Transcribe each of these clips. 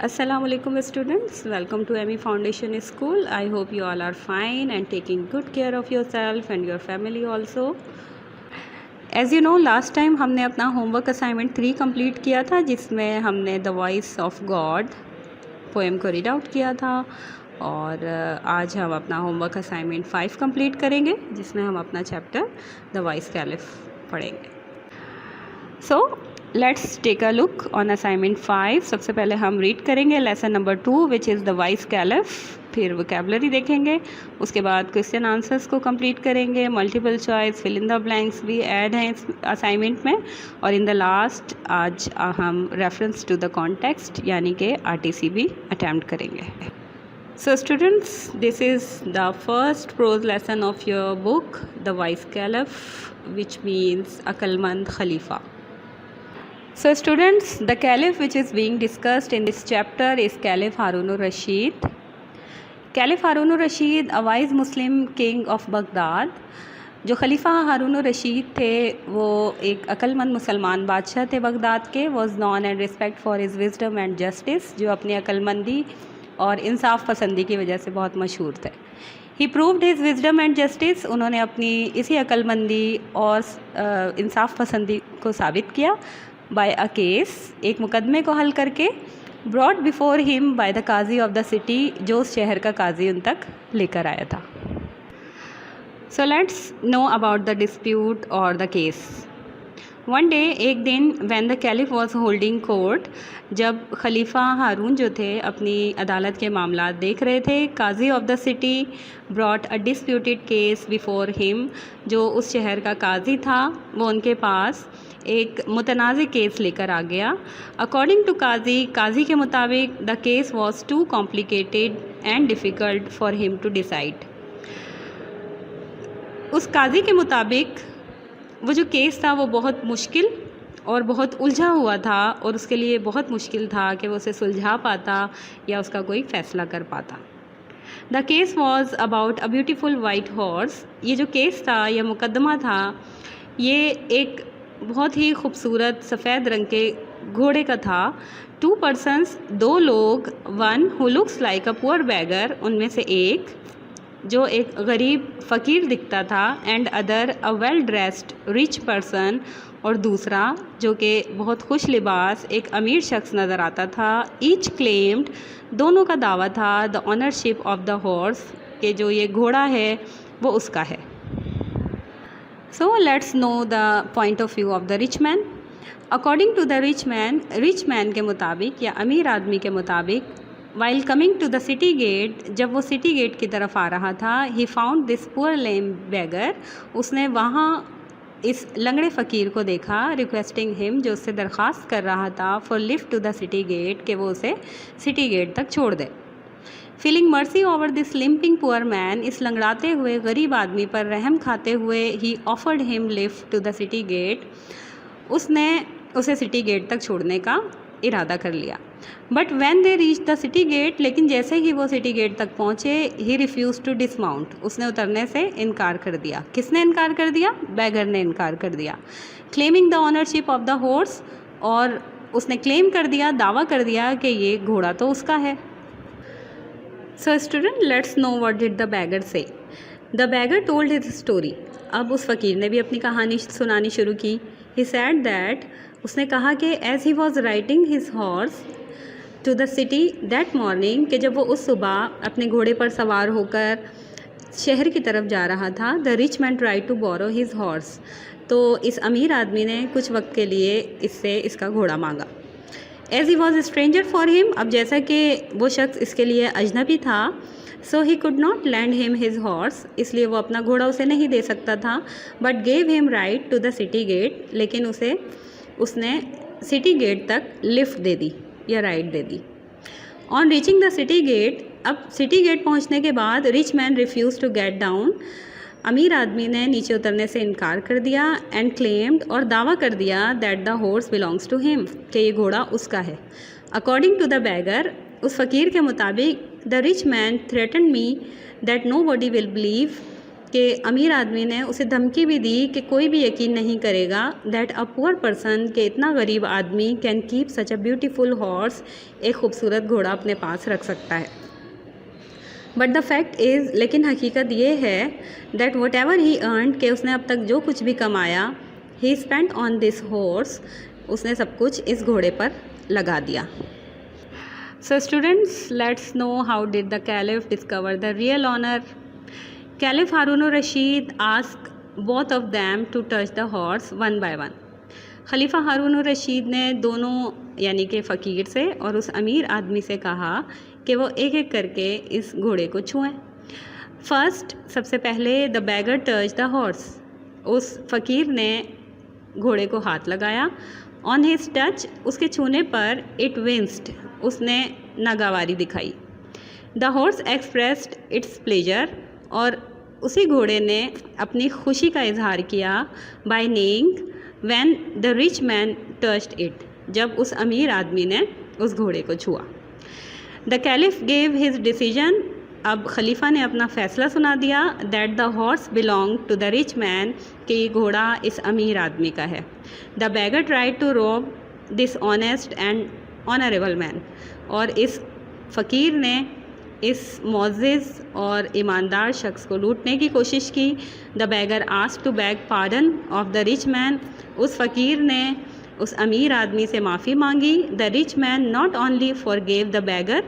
Assalamualaikum students, welcome to ME Foundation School. I hope you all are fine and taking good care of yourself and your family also. As you know, last time हमने अपना homework assignment 3 complete किया था, जिसमें हमने The Voice of God poem को read out किया था और आज हम अपना homework assignment 5 complete करेंगे, जिसमें हम अपना chapter The Wise Caliph पढ़ेंगे. So let's take a look on assignment 5. सबसे पहले हम रीड करेंगे lesson number 2 which is the wise caliph. फिर वोकैबुलरी देखेंगे, उसके बाद क्वेश्चन आंसर्स को कंप्लीट करेंगे, multiple choice, fill in the blanks भी ऐड हैं इस असाइनमेंट में, और इन द लास्ट आज हम रेफरेंस टू द कॉन्टेक्स्ट यानी कि आरटीसी भी अटैम्प्ट करेंगे. So students, this is the first prose lesson of your book, The Wise Caliph, which means Aqlmand Khalifa. So students, the caliph which is being discussed in this chapter is Caliph Harun al-Rashid. Caliph Harun al-Rashid, a wise Muslim king of Baghdad. जो खलीफा Harun Rashid थे वो एक अक्लमंद मुसलमान बादशाह थे Baghdad के. Was non and respect for his wisdom and justice, जो अपनी अक्लमंदी और इंसाफ पसंदी की वजह से बहुत मशहूर थे. He proved his wisdom and justice, उन्होंने अपनी इसी अक्लमंदी और इंसाफ पसंदी को साबित किया बाय अ केस, एक मुकदमे को हल करके, brought before him by the qazi of the city, जो उस शहर का काजी उन तक लेकर आया था. So let's know about the dispute और द केस. वन डे, एक दिन, when the caliph was holding court, जब खलीफा हारून जो थे अपनी अदालत के मामला देख रहे थे, काजी of the city brought a disputed case before him, जो उस शहर का काजी था वो उनके पास एक मुतनाज़ केस लेकर आ गया. अकॉर्डिंग टू काजी के मुताबिक the case was too complicated and difficult for him to decide. उस काजी के मुताबिक वो जो केस था वो बहुत मुश्किल और बहुत उलझा हुआ था, और उसके लिए बहुत मुश्किल था कि वो उसे सुलझा पाता या उसका कोई फ़ैसला कर पाता. The case was about a beautiful white horse. ये जो केस था, यह मुकदमा था, ये एक बहुत ही खूबसूरत सफ़ेद रंग के घोड़े का था. 2 persons, 2 लोग, one who looks like a poor beggar, उनमें से एक जो एक गरीब फ़कीर दिखता था, and other a well dressed rich person, और दूसरा जो कि बहुत खुश लिबास एक अमीर शख्स नज़र आता था. ईच क्लेम्ड, दोनों का दावा था, the ownership of the horse, के जो ये घोड़ा है वो उसका है. So let's know the point of view of the rich man. According to the rich man के मुताबिक या अमीर आदमी के मुताबिक, while coming to the city gate, जब वो सिटी गेट की तरफ आ रहा था, he found this poor lame beggar, उसने वहाँ इस लंगड़े फ़कीर को देखा, requesting him, जो उससे दरख्वास्त कर रहा था, for lift to the city gate, कि वो उसे सिटी गेट तक छोड़ दे. Feeling mercy over this limping poor man, इस लंगड़ाते हुए गरीब आदमी पर रहम खाते हुए, he offered him lift to the city gate, उसने उसे सिटी गेट तक छोड़ने का इरादा कर लिया. But when they reach the city gate, लेकिन जैसे ही वो सिटी गेट तक पहुँचे, ही रिफ्यूज़ टू डिसमाउंट, उसने उतरने से इनकार कर दिया. किसने इनकार कर दिया? बैगर ने इनकार कर दिया. Claiming the ownership of the horse, और उसने क्लेम कर दिया, दावा कर दिया कि ये घोड़ा तो उसका है. So student, let's know what did the beggar say. The beggar told his story. अब उस फ़कीर ने भी अपनी कहानी सुनानी शुरू की. He said that, उसने कहा कि as he was riding his horse to the city that morning, कि जब वो उस सुबह अपने घोड़े पर सवार होकर शहर की तरफ जा रहा था, the rich man tried to borrow his horse. तो इस अमीर आदमी ने कुछ वक्त के लिए इससे इसका घोड़ा मांगा. As he was stranger for him, अब जैसा कि वो शख्स इसके लिए अजनबी था, so he could not land him his horse, इसलिए वो अपना घोड़ा उसे नहीं दे सकता था. But gave him ride to the city gate, लेकिन उसने सिटी गेट तक लिफ्ट दे दी या राइड दे दी. On reaching the city gate, अब सिटी गेट पहुंचने के बाद, rich man refuse to get down, अमीर आदमी ने नीचे उतरने से इनकार कर दिया. एंड क्लेम्ड, और दावा कर दिया, that the horse belongs to him, कि ये घोड़ा उसका है. अकॉर्डिंग टू द बैगर, उस फ़कीर के मुताबिक, the rich man threaten me that nobody will believe कि अमीर आदमी ने उसे धमकी भी दी कि कोई भी यकीन नहीं करेगा दैट अ पुअर पर्सन, के इतना गरीब आदमी can keep such a beautiful horse, एक खूबसूरत घोड़ा अपने पास रख सकता है। बट द फैक्ट इज़, लेकिन हकीकत ये है that whatever he earn, के उसने अब तक जो कुछ भी कमाया, he spent on this horse, उसने सब कुछ इस घोड़े पर लगा दिया। So students, let's know how did the caliph discover the real owner. Caliph Harun Rashid ask both of them to touch the horse one by one. खलीफा Harun Rashid ने दोनों यानी कि फ़कीर से और उस अमीर आदमी से कहा कि वो एक एक करके इस घोड़े को छुएं। फर्स्ट, सबसे पहले the bagger touch the horse, उस फ़कीर ने घोड़े को हाथ लगाया। ऑन हिज टच, उसके छूने पर इट विंस्ड, उसने नागवारी दिखाई। The horse expressed its pleasure, और उसी घोड़े ने अपनी खुशी का इजहार किया by neighing when the rich man touched it, जब उस अमीर आदमी ने उस घोड़े को छुआ। The caliph gave his decision, अब खलीफा ने अपना फ़ैसला सुना दिया that the horse belong to the rich man, कि ये घोड़ा इस अमीर आदमी का है। The beggar tried to rob this honest and honourable man, और इस फ़कीर ने इस मोअज़्ज़िज़ और ईमानदार शख्स को लूटने की कोशिश की। The beggar asked to beg pardon of the rich man, उस फ़कीर ने उस अमीर आदमी से माफ़ी मांगी। The rich man not only forgave the beggar,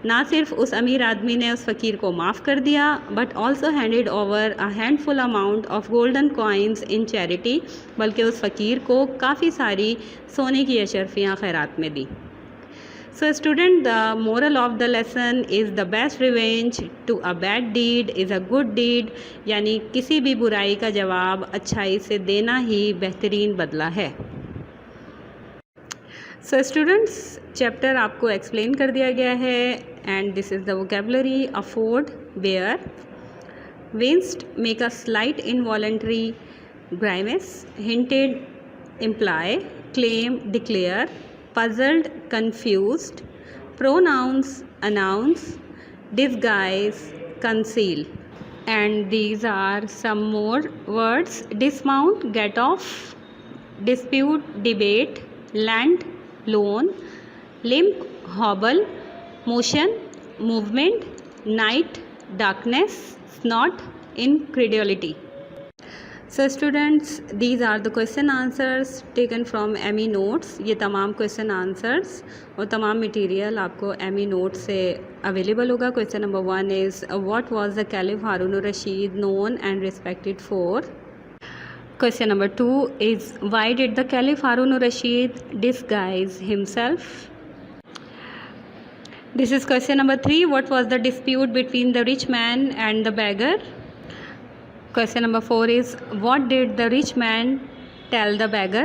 ना सिर्फ उस अमीर आदमी ने उस फ़कीर को माफ़ कर दिया, but also handed over a handful amount of golden coins in charity, बल्कि उस फ़कीर को काफ़ी सारी सोने की अशरफियाँ खैरात में दी। So student, the moral of the lesson is the best revenge to a bad deed is a good deed, यानी किसी भी बुराई का जवाब अच्छाई से देना ही बेहतरीन बदला है। सो स्टूडेंट्स, चैप्टर आपको एक्सप्लेन कर दिया गया है and this is the vocabulary. Afford, bear, winced, make a slight involuntary grimace, hinted, imply, claim, declare, puzzled, confused, pronouns, announce, disguise, conceal. And these are some more words: dismount, get off, dispute, debate, lend, loan, limp, hobble, motion, movement, night, darkness, snot, incredulity. So students, these are the question answers taken from Amy notes. ये तमाम question answers और तमाम material आपको Amy notes से available होगा। Question number 1 is what was the caliph Harun Rashid known and respected for. Question number 2 is why did the caliph Harun Rashid disguise himself. This is question number 3, what was the dispute between the rich man and the bagger. Question number 4 is what did the rich man tell the beggar?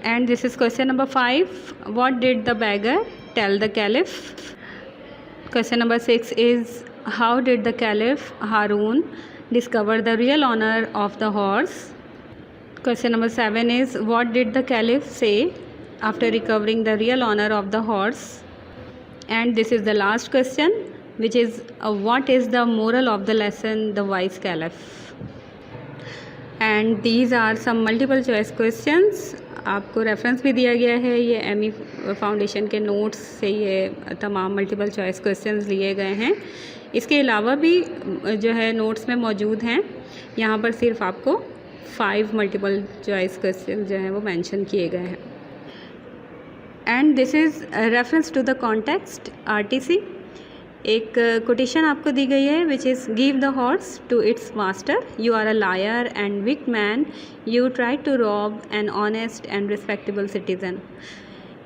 And this is question number 5, what did the beggar tell the caliph? Question number 6 is how did the caliph Harun discover the real owner of the horse? Question number 7 is what did the caliph say after recovering the real owner of the horse? And this is the last question, which is what is the moral of the lesson, the wise caliph? And these are some multiple choice questions. आपको reference भी दिया गया है, ये Amy foundation के notes से ये तमाम मल्टीपल चॉइस क्वेश्चंस लिए गए हैं। इसके अलावा भी जो है नोट्स में मौजूद हैं। यहाँ पर सिर्फ आपको 5 मल्टीपल चॉइस क्वेश्चन जो हैं वो मेंशन किए गए हैं। And this is reference to the context RTC. एक कोटेशन आपको दी गई है which is give the horse to its master, you are a liar and weak man, you try to rob an honest and respectable citizen.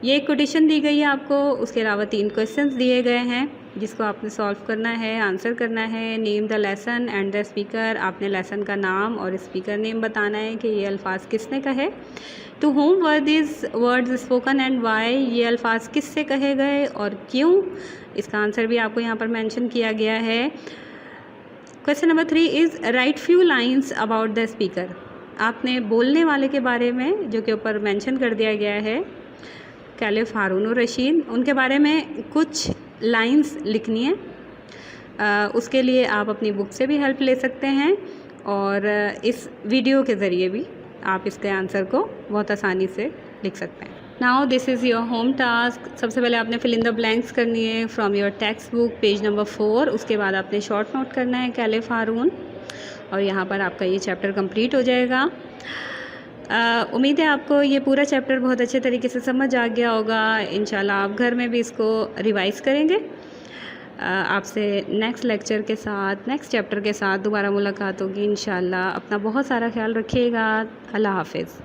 ये एक quotation दी गई है आपको। उसके अलावा 3 क्वेश्चंस दिए गए हैं जिसको आपने सॉल्व करना है, आंसर करना है। Name the lesson and the speaker, आपने लेसन का नाम और स्पीकर नेम बताना है कि ये अल्फाज किसने कहे। To whom were this words spoken and why, ये अल्फाज किससे कहे गए और क्यों, इसका आंसर भी आपको यहाँ पर मेंशन किया गया है। Question number 3 is right few lines about the speaker, आपने बोलने वाले के बारे में जो कि ऊपर मेंशन कर दिया गया है कैलिफ हारून रशीद, उनके बारे में कुछ लाइंस लिखनी है। उसके लिए आप अपनी बुक से भी हेल्प ले सकते हैं और इस वीडियो के ज़रिए भी आप इसके आंसर को बहुत आसानी से लिख सकते हैं। Now this is your home task. सबसे पहले आपने फिल इन द ब्लैंक्स करनी है from your text book page number 4। उसके बाद आपने शॉर्ट नोट करना है कैलिफ हारून और यहाँ पर आपका ये चैप्टर कंप्लीट हो जाएगा। उम्मीद है आपको ये पूरा चैप्टर बहुत अच्छे तरीके से समझ आ गया होगा। इंशाल्लाह आप घर में भी इसको रिवाइज़ करेंगे। आपसे नेक्स्ट लेक्चर के साथ, नेक्स्ट चैप्टर के साथ दोबारा मुलाकात होगी इंशाल्लाह। अपना बहुत सारा ख्याल रखिएगा। अल्लाह हाफ़िज़।